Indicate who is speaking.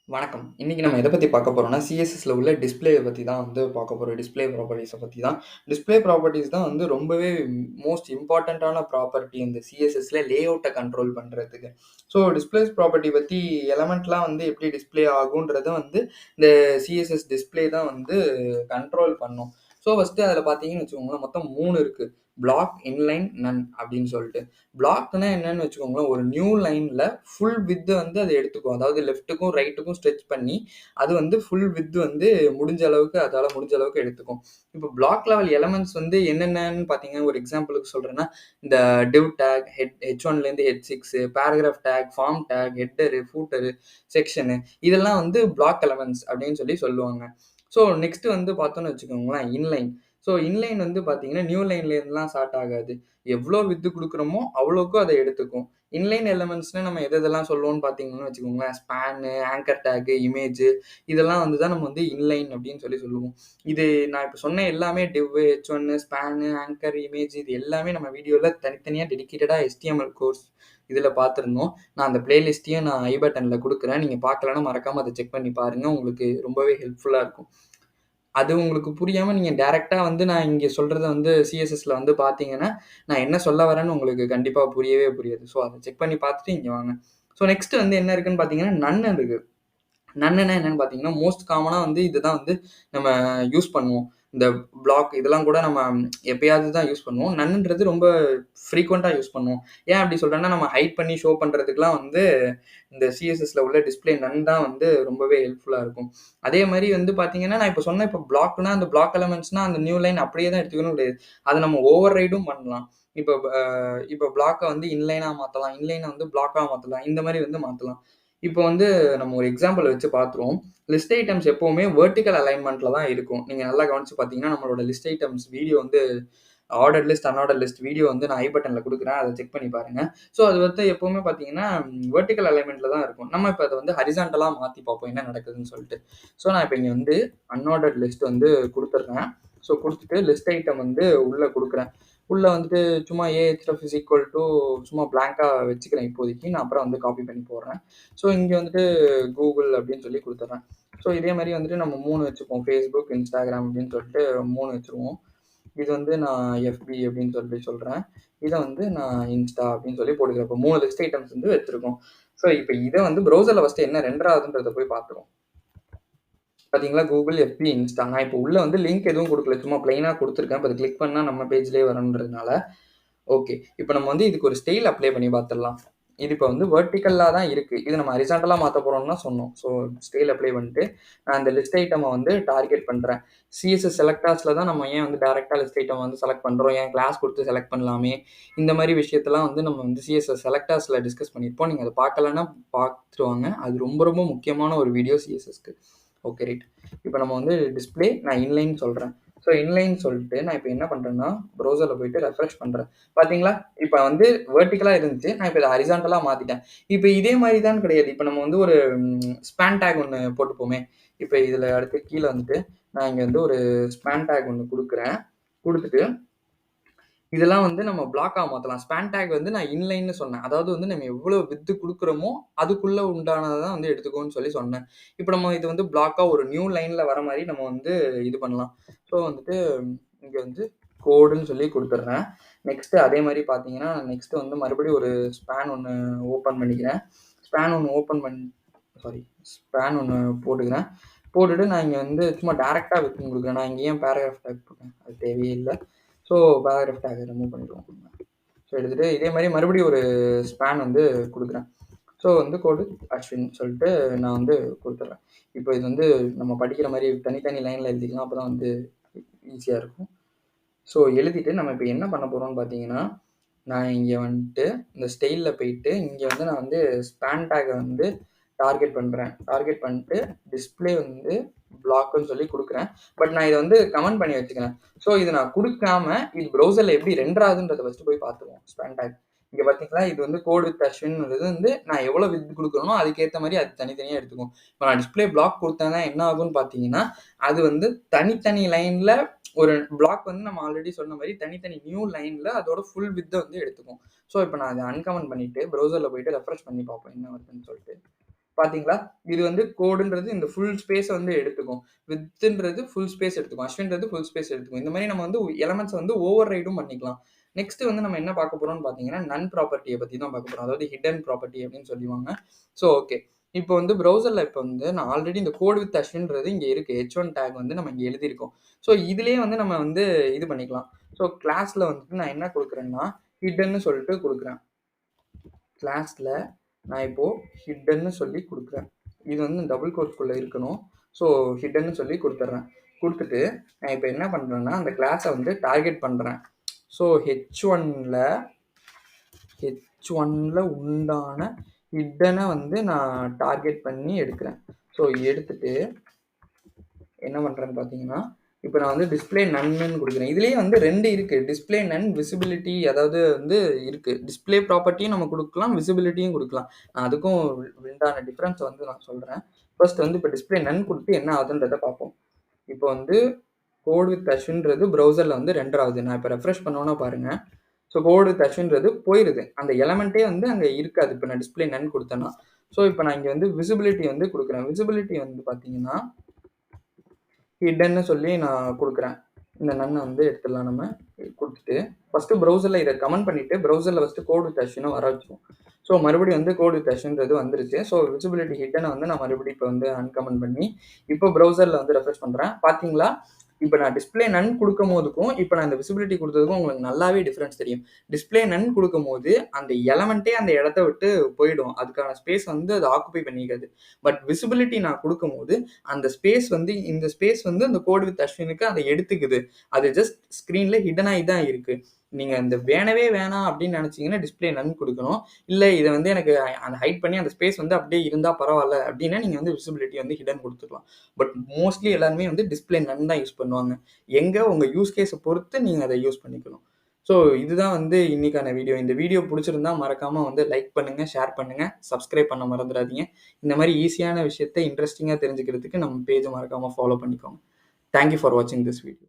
Speaker 1: வணக்கம். இன்னைக்கு நம்ம எத பத்தி பார்க்க போறோம்னா, சிஎஸ்எஸ்ல உள்ள டிஸ்ப்ளேய பத்தி தான் வந்து பார்க்க போறோம். டிஸ்ப்ளே ப்ராப்பர்ட்டீஸ பத்தி தான். டிஸ்ப்ளே ப்ராப்பர்ட்டீஸ் தான் வந்து ரொம்பவே மோஸ்ட் இம்பார்ட்டன்ட்டான ப்ராப்பர்ட்டி இந்த சிஎஸ்எஸ்ல லேஅவுட்ட கண்ட்ரோல் பண்றதுக்கு. ஸோ டிஸ்ப்ளேஸ் ப்ராப்பர்ட்டி பத்தி எலமெண்ட்லாம் வந்து எப்படி டிஸ்ப்ளே ஆகுன்றத வந்து இந்த சிஎஸ்எஸ் டிஸ்ப்ளே தான் வந்து கண்ட்ரோல் பண்ணும். ஸோ ஃபர்ஸ்ட்டு அதில பார்த்தீங்கன்னு வச்சுக்கோங்களேன், மொத்தம் 3 இருக்கு. பிளாக், இன்லைன், நன் அப்படின்னு சொல்லிட்டு. பிளாக்னா என்னன்னு வச்சுக்கோங்களேன், ஒரு நியூ லைன்ல ஃபுல் விட்த் வந்து அது எடுத்துக்கும். அதாவது லெஃப்ட்டுக்கும், ரைட்டுக்கும் ஸ்ட்ரெச் பண்ணி, அது வந்து ஃபுல் விட்த் வந்து முடிஞ்ச அளவுக்கு அதால முடிஞ்ச அளவுக்கு எடுத்துக்கும். இப்போ பிளாக் லெவல் எலமெண்ட்ஸ் வந்து என்னென்னன்னு பார்த்தீங்கன்னா, ஒரு எக்ஸாம்பிளுக்கு சொல்றேன்னா, இந்த டிவ் டேக், H1லேருந்து H6, paragraph tag, form tag, header, footer, section இதெல்லாம் வந்து பிளாக் எலமெண்ட்ஸ் அப்படின்னு சொல்லி சொல்லுவாங்க. ஸோ நெக்ஸ்ட் வந்து பார்த்தோம்னு வச்சுக்கோங்களேன், இன்லைன். ஸோ இன்லைன் வந்து பார்த்தீங்கன்னா, நியூ லைன்லேருந்துலாம் ஸ்டார்ட் ஆகாது. எவ்வளோ வித்து குடுக்குறோமோ, அவ்வளோக்கும் அத எடுத்துக்கும். இன்லைன் எலமெண்ட்ஸ்ன்னு நம்ம எதெல்லாம் சொல்லுவோம்னு பார்த்தீங்கன்னு வச்சுக்கோங்களேன், ஸ்பேனு, ஆங்கர் டேகு, இமேஜு இதெல்லாம் வந்து தான் நம்ம வந்து இன்லைன் அப்படின்னு சொல்லி சொல்லுவோம். இது நான் இப்ப சொன்ன எல்லாமே H1, ஸ்பேனு, ஆங்கர், இமேஜ் இது எல்லாமே நம்ம வீடியோல தனித்தனியா டெடிகேட்டடா HTML கோர்ஸ் இதுல பார்த்திருந்தோம். நான் அந்த பிளேலிஸ்ட்டையும் நான் ஐ பட்டன்ல குடுக்குறேன். நீங்க பார்க்கலன்னா மறக்காம அத செக் பண்ணி பாருங்க. உங்களுக்கு ரொம்பவே ஹெல்ப்ஃபுல்லா இருக்கும். அது உங்களுக்கு புரியாம நீங்க டைரக்ட்டா வந்து நான் இங்க சொல்றத வந்து சிஎஸ்எஸ்ல வந்து பார்த்தீங்கன்னா, நான் என்ன சொல்ல வரேன்னு உங்களுக்கு கண்டிப்பா புரியவே புரியாது. ஸோ அத செக் பண்ணி பார்த்துட்டு இங்க வாங்க. ஸோ நெக்ஸ்ட் வந்து என்ன இருக்குன்னு பார்த்தீங்கன்னா, நன் இருக்கு. நன்னுனா என்னன்னு பார்த்தீங்கன்னா, மோஸ்ட் காமனா வந்து இதுதான் வந்து நம்ம யூஸ் பண்ணுவோம். இந்த பிளாக் இதெல்லாம் கூட நம்ம எப்பயாவது தான் யூஸ் பண்ணுவோம். நன்னுன்றது ரொம்ப ஃப்ரீக்வென்ட்டா யூஸ் பண்ணுவோம். ஏன் அப்படி சொல்றேன்னா, நம்ம ஹைட் பண்ணி ஷோ பண்றதுக்குலாம் வந்து இந்த சிஎஸ்எஸ்ல உள்ள டிஸ்ப்ளே நன் தான் வந்து ரொம்பவே ஹெல்ப்ஃபுல்லா இருக்கும். அதே மாரி வந்து பார்த்தீங்கன்னா, நான் இப்ப சொன்ன இப்ப பிளாக்னா, அந்த பிளாக் எலமெண்ட்ஸ்னா அந்த நியூ லைன் அப்படியே தான் எடுத்துக்கணும் கிடையாது. அத நம்ம ஓவர் ரைடும் பண்ணலாம். இப்ப இப்ப பிளாக்க வந்து இன்லைனா மாத்தலாம். இன்லைன வந்து பிளாக்கா மாத்தலாம். இந்த மாரி வந்து மாத்தலாம். இப்போ வந்து நம்ம ஒரு எக்ஸாம்பிள் வச்சு பார்த்துருவோம். லிஸ்ட் ஐட்டம்ஸ் எப்பவுமே வெர்டிகல் அலைன்மென்ட்ல தான் இருக்கும். நீங்க நல்லா கவனிச்சு பார்த்தீங்கன்னா, நம்மளோட லிஸ்ட் ஐட்டம்ஸ் வீடியோ வந்து ஆர்டர் லிஸ்ட், அன்ஆர்டர் லிஸ்ட் வீடியோ வந்து நான் ஐ பட்டன்ல குடுக்குறேன். அத செக் பண்ணி பாருங்க. ஸோ அது வந்து எப்பவுமே பார்த்தீங்கன்னா, வெர்டிகல் அலைன்மென்ட்ல தான் இருக்கும். நம்ம இப்ப அத வந்து ஹரிசான்டலா மாத்தி பார்ப்போம் என்ன நடக்குதுன்னு சொல்லிட்டு. ஸோ நான் இப்ப இங்க வந்து அன்ஆர்டர்ட் லிஸ்ட் வந்து குடுத்துடுறேன். ஸோ குடுத்துட்டு லிஸ்ட் ஐட்டம் வந்து உள்ள குடுக்குறேன். உள்ள வந்துட்டு சும்மா ahref இஸ் ஈக்குவல் டூ சும்மா பிளாங்க்கா வச்சுக்கிறேன் இப்போதைக்கு. நான் அப்புறம் வந்து காப்பி பண்ணி போடுறேன். ஸோ இங்க வந்துட்டு கூகுள் அப்படின்னு சொல்லி குடுத்துடுறேன். ஸோ இதே மாரி வந்துட்டு நம்ம 3 வச்சுப்போம். Facebook, Instagram அப்படின்னு சொல்லிட்டு 3 வச்சுருவோம். இது வந்து நான் எஃபி அப்படின்னு சொல்லி சொல்றேன். இத வந்து நான் இன்ஸ்டா அப்படின்னு சொல்லி போட்டுக்கிறேன். இப்போ 3 லிஸ்ட் ஐட்டம்ஸ் வந்து வச்சிருக்கோம். ஸோ இப்ப இத வந்து ப்ரௌசர்ல ஃபர்ஸ்ட் என்ன ரெண்டர் ஆகுதுன்றத போய் பார்த்துருவோம். பார்த்தீங்களா? கூகுள், எஃபி, இன்ஸ்டா. நான் இப்போ உள்ள வந்து லிங்க் எதுவும் குடுக்கல. சும்மா பிளெயினா குடுத்துருக்கேன். இப்ப அத கிளிக் பண்ணா நம்ம பேஜ்லயே வரணுன்றதுனால. ஓகே. இப்ப நம்ம வந்து இதுக்கு ஒரு ஸ்டைல் அப்ளை பண்ணி பார்த்துடலாம். இது இப்ப வந்து வெர்டிகல்லா தான் இருக்கு. இத நம்ம ஹரிசான்டலா மாத்த போறோம்னு தான் சொன்னோம். ஸோ ஸ்டைல் அப்ளை பண்ணிட்டு, நான் இந்த லிஸ்ட் ஐட்டம வந்து டார்கெட் பண்றேன். சிஎஸ்எஸ் செலக்டர்ஸ்ல தான் நம்ம ஏன் வந்து டைரக்ட்டா லிஸ்ட் ஐட்டம் வந்து செலக்ட் பண்றோம். ஏன் கிளாஸ் குடுத்து செலக்ட் பண்ணலாமே. இந்த மாரி விஷயத்தலாம் வந்து நம்ம வந்து சிஎஸ்எஸ் செலக்டர்ஸ்ல டிஸ்கஸ் பண்ணியிருப்போம். நீங்க அத பார்க்கலன்னா பார்த்துட்டு வாங்க. அது ரொம்ப ரொம்ப முக்கியமான ஒரு வீடியோ சிஎஸ்எஸ்க்கு. Okay right. இப்ப நம்ம வந்து டிஸ்ப்ளே நான் இன்லைன் சொல்றேன். ஸோ இன்லைன் சொல்லிட்டு நான் இப்ப என்ன பண்றேன்னா, ப்ரௌசர்ல போயிட்டு ரெஃப்ரெஷ் பண்றேன். பார்த்தீங்களா? இப்ப வந்து வெர்டிகலா இருந்துச்சு. நான் இப்ப இத ஹரிசான்டலா மாத்திட்டேன். இப்ப இதே மாரி தான் கிடையாது. இப்ப நம்ம வந்து ஒரு ஸ்பான் டேக் ஒண்ணு போட்டுப்போமே. இப்ப இதுல அடுத்து கீழ வந்துட்டு, நான் இங்க வந்து ஒரு ஸ்பான் டேக் ஒண்ணு குடுக்குறேன். குடுத்துட்டு இதெல்லாம் வந்து நம்ம பிளாக்கா மாத்தலாம். ஸ்பான் டேக் வந்து நான் இன்லைன்னு சொன்னேன். அதாவது வந்து நம்ம எவ்வளோ விட்த் குடுக்குறோமோ, அதுக்குள்ள உண்டானத தான் வந்து எடுத்துக்கோன்னு சொல்லி சொன்னேன். இப்ப நம்ம இது வந்து பிளாக்கா ஒரு நியூ லைன்ல வர மாரி நம்ம வந்து இது பண்ணலாம். ஸோ வந்துட்டு இங்க வந்து கோடுன்னு சொல்லி குடுத்துடுறேன். நெக்ஸ்ட் அதே மாரி பார்த்தீங்கன்னா, நெக்ஸ்ட் வந்து மறுபடியும் ஒரு ஸ்பான் ஒண்ணு ஓப்பன் பண்ணிக்கிறேன். ஸ்பான் ஒண்ணு ஓப்பன் பண் சாரி ஸ்பான் ஒண்ணு போட்டுக்கிறேன். போட்டுட்டு நான் இங்க வந்து சும்மா டைரக்ட்டா விட்த்ன்னு குடுக்குறேன். நான் இங்க ஏன் பேராகிராஃப் டேக் போட்டேன்? அது தேவையே இல்ல. ஸோ பேராகிராஃப் டேக்க ரிமூவ் பண்ணிடுவோம். ஸோ எடுத்துட்டு இதே மாரி மறுபடியும் ஒரு ஸ்பான் வந்து குடுக்குறேன். ஸோ வந்து கோடு அஸ்வின் சொல்லிட்டு நான் வந்து குடுத்துடுறேன். இப்போ இது வந்து நம்ம படிக்கிற மாரி தனித்தனி லைன்ல எழுதிக்கலாம். அப்பதான் வந்து ஈஸியா இருக்கும். ஸோ எழுதிட்டு நம்ம இப்ப என்ன பண்ண போறோம்னு பார்த்தீங்கன்னா, நான் இங்க வந்துட்டு இந்த ஸ்டைல்ல போயிட்டு, இங்க வந்து நான் வந்து ஸ்பான் டேக்க வந்து டார்கெட் பண்றேன். டார்கெட் பண்ணிட்டு டிஸ்ப்ளே வந்து பிளாக்ன்னு சொல்லி குடுக்குறேன். பட் நான் இத வந்து கமெண்ட் பண்ணி வச்சுக்கிறேன். ஸோ இத நான் குடுக்காம, இது ப்ரௌசர்ல எப்படி ரெண்டர் ஆகுதுன்றத ஃபர்ஸ்ட் போய் பார்த்துருவோம். Span tag. இங்க பார்த்தீங்களா? இது வந்து கோட் வித் அஸ்வின்ங்கிறது வந்து நான் எவ்வளோ விட்த் குடுக்குறேனோ, அதுக்கேத்த மாரி அது தனித்தனியா எடுத்துக்கும். இப்ப நான் டிஸ்ப்ளே பிளாக் குடுத்தேன்னா என்ன ஆகும்னு பார்த்தீங்கன்னா, அது வந்து தனித்தனி லைன்ல ஒரு பிளாக் வந்து நம்ம ஆல்ரெடி சொன்ன மாரி தனித்தனி நியூ லைன்ல அதோட ஃபுல் விட்த்த வந்து எடுத்துக்கும். ஸோ இப்ப நான் அத அன்கமெண்ட் பண்ணிட்டு, ப்ரௌசர்ல போயிட்டு ரெஃப்ரெஷ் பண்ணி பார்ப்போம் என்ன வருதுன்னு சொல்லிட்டு. பாத்தீங்களா? இது வந்து கோடுன்றது இந்த ஃபுல் ஸ்பேஸ வந்து எடுத்துக்கும். வித்ன்றது ஃபுல் ஸ்பேஸ் எடுத்துக்கும். அஸ்வின்றது ஃபுல் ஸ்பேஸ் எடுத்துக்கும். இந்த மாரி நம்ம வந்து எலமெண்ட்ஸ வந்து ஓவர் ரைடும் பண்ணிக்கலாம். நெக்ஸ்ட் வந்து நம்ம என்ன பார்க்க போறோம்னு பார்த்தீங்கன்னா, நன் ப்ராப்பர்ட்டிய பத்தி தான் பார்க்க போறோம். அதாவது ஹிடன் ப்ராப்பர்ட்டி அப்படின்னு சொல்லுவாங்க. So okay. இப்போ வந்து ப்ரௌசர்ல இப்போ வந்து நான் ஆல்ரெடி இந்த கோட் வித் அஸ்வின்றது இங்க இருக்கு. H1 டேக் வந்து நம்ம இங்க எழுதியிருக்கோம். ஸோ இதுலயே வந்து நம்ம வந்து இது பண்ணிக்கலாம். ஸோ கிளாஸ்ல வந்துட்டு நான் என்ன குடுக்குறேன்னா, ஹிடன்னு சொல்லிட்டு குடுக்குறேன். கிளாஸ்ல நான் இப்போ ஹிடன்னு சொல்லி குடுக்குறேன். இது வந்து டபுள் கோட்ஸ்குள்ள இருக்கணும். ஸோ ஹிடன்னு சொல்லி குடுத்துடுறேன். குடுத்துட்டு நான் இப்போ என்ன பண்றேன்னா, அந்த கிளாஸ வந்து டார்கெட் பண்றேன். ஸோ H1ல உண்டான ஹிடன வந்து நான் டார்கெட் பண்ணி எடுக்கிறேன். ஸோ எடுத்துட்டு என்ன பண்றேன்னு பார்த்தீங்கன்னா, இப்போ நான் வந்து டிஸ்ப்ளே நன்னு குடுக்குறேன். இதுலயே வந்து 2 இருக்கு. டிஸ்ப்ளே நன், விசிபிலிட்டி அதாவது வந்து இருக்கு. டிஸ்ப்ளே ப்ராப்பர்ட்டியும் நம்ம குடுக்கலாம், விசிபிலிட்டியும் குடுக்கலாம். நான் அதுக்கும் உண்டான டிஃபரன்ஸ் வந்து நான் சொல்றேன். ஃபர்ஸ்ட் வந்து இப்போ டிஸ்ப்ளே நன் குடுத்து என்ன ஆகுதுன்றத பார்ப்போம். இப்போ வந்து கோட் வித் அஸ்வின்றது ப்ரௌசர்ல வந்து ரெண்டர் ஆகுது. நான் இப்போ ரெஃப்ரெஷ் பண்ணோம்னா பாருங்க. ஸோ கோட் வித் அஸ்வின்றது போயிருது. அந்த எலமெண்ட்டே வந்து அங்க இருக்காது. இப்போ நான் டிஸ்ப்ளே நன் குடுத்தேன்னா. ஸோ இப்போ நான் இங்க வந்து விசிபிலிட்டி வந்து குடுக்குறேன். விசிபிலிட்டி வந்து பார்த்தீங்கன்னா, ஹிடன்னு சொல்லி நான் குடுக்குறேன். இந்த நன்ன வந்து எடுத்துடலாம் நம்ம. குடுத்துட்டு ஃபர்ஸ்ட் ப்ரௌசர்ல இத கமெண்ட் பண்ணிட்டு ப்ரௌசர்ல ஃபர்ஸ்ட் கோட் வித் அஸ்வின வர வச்சுருவோம். ஸோ மறுபடியும் வந்து கோட் வித் அஸ்வின்றது வந்துருச்சு. ஸோ விசிபிலிட்டி ஹிடன வந்து நான் மறுபடியும் இப்போ வந்து அன்கமெண்ட் பண்ணி, இப்போ ப்ரௌசர்ல வந்து ரெஃப்ரெஷ் பண்றேன். பார்த்தீங்களா? இப்போ நான் டிஸ்ப்ளே நன் குடுக்கும்போதுக்கும், இப்போ நான் இந்த விசிபிலிட்டி குடுத்ததுக்கும் உங்களுக்கு நல்லாவே டிஃபரன்ஸ் தெரியும். டிஸ்ப்ளே நன் குடுக்கும்போது அந்த எலமெண்ட்டே அந்த இடத்த விட்டு போயிடும். அதுக்கான ஸ்பேஸ் வந்து அது ஆக்குபை பண்ணிக்காது. பட் விசிபிலிட்டி நான் குடுக்கும்போது அந்த ஸ்பேஸ் வந்து இந்த ஸ்பேஸ் வந்து அந்த கோட் வித் அஸ்வினுக்கு அதை எடுத்துக்குது. அது ஜஸ்ட் ஸ்க்ரீன்ல ஹிடன் ஆகி தான் இருக்கு. நீங்க இந்த வேணவே வேணாம் அப்படின்னு நினைச்சீங்கன்னா டிஸ்ப்ளே நன் குடுக்கணும். இல்ல இத வந்து எனக்கு அந்த ஹைட் பண்ணி அந்த ஸ்பேஸ் வந்து அப்படியே இருந்தா பரவால்ல அப்படின்னா நீங்க வந்து விசிபிலிட்டி வந்து ஹிடன் குடுத்துக்கலாம். பட் மோஸ்ட்லி எல்லாருமே வந்து டிஸ்ப்ளே நன் தான் யூஸ் பண்ணுவாங்க. எங்க உங்க யூஸ் கேஸ பொறுத்து நீங்க அத யூஸ் பண்ணிக்கணும். ஸோ இதுதான் வந்து இன்னைக்கான வீடியோ. இந்த வீடியோ புடிச்சிருந்தா மறக்காம வந்து லைக் பண்ணுங்க, ஷேர் பண்ணுங்க, சப்ஸ்கிரைப் பண்ண மறந்துடாதீங்க. இந்த மாதிரி ஈஸியான விஷயத்த இன்ட்ரெஸ்டிங்கா தெரிஞ்சுக்கிறதுக்கு நம்ம பேஜ மறக்காம ஃபாலோ பண்ணிக்கோங்க. தேங்க் யூ ஃபார் வாட்சிங் திஸ் வீடியோ.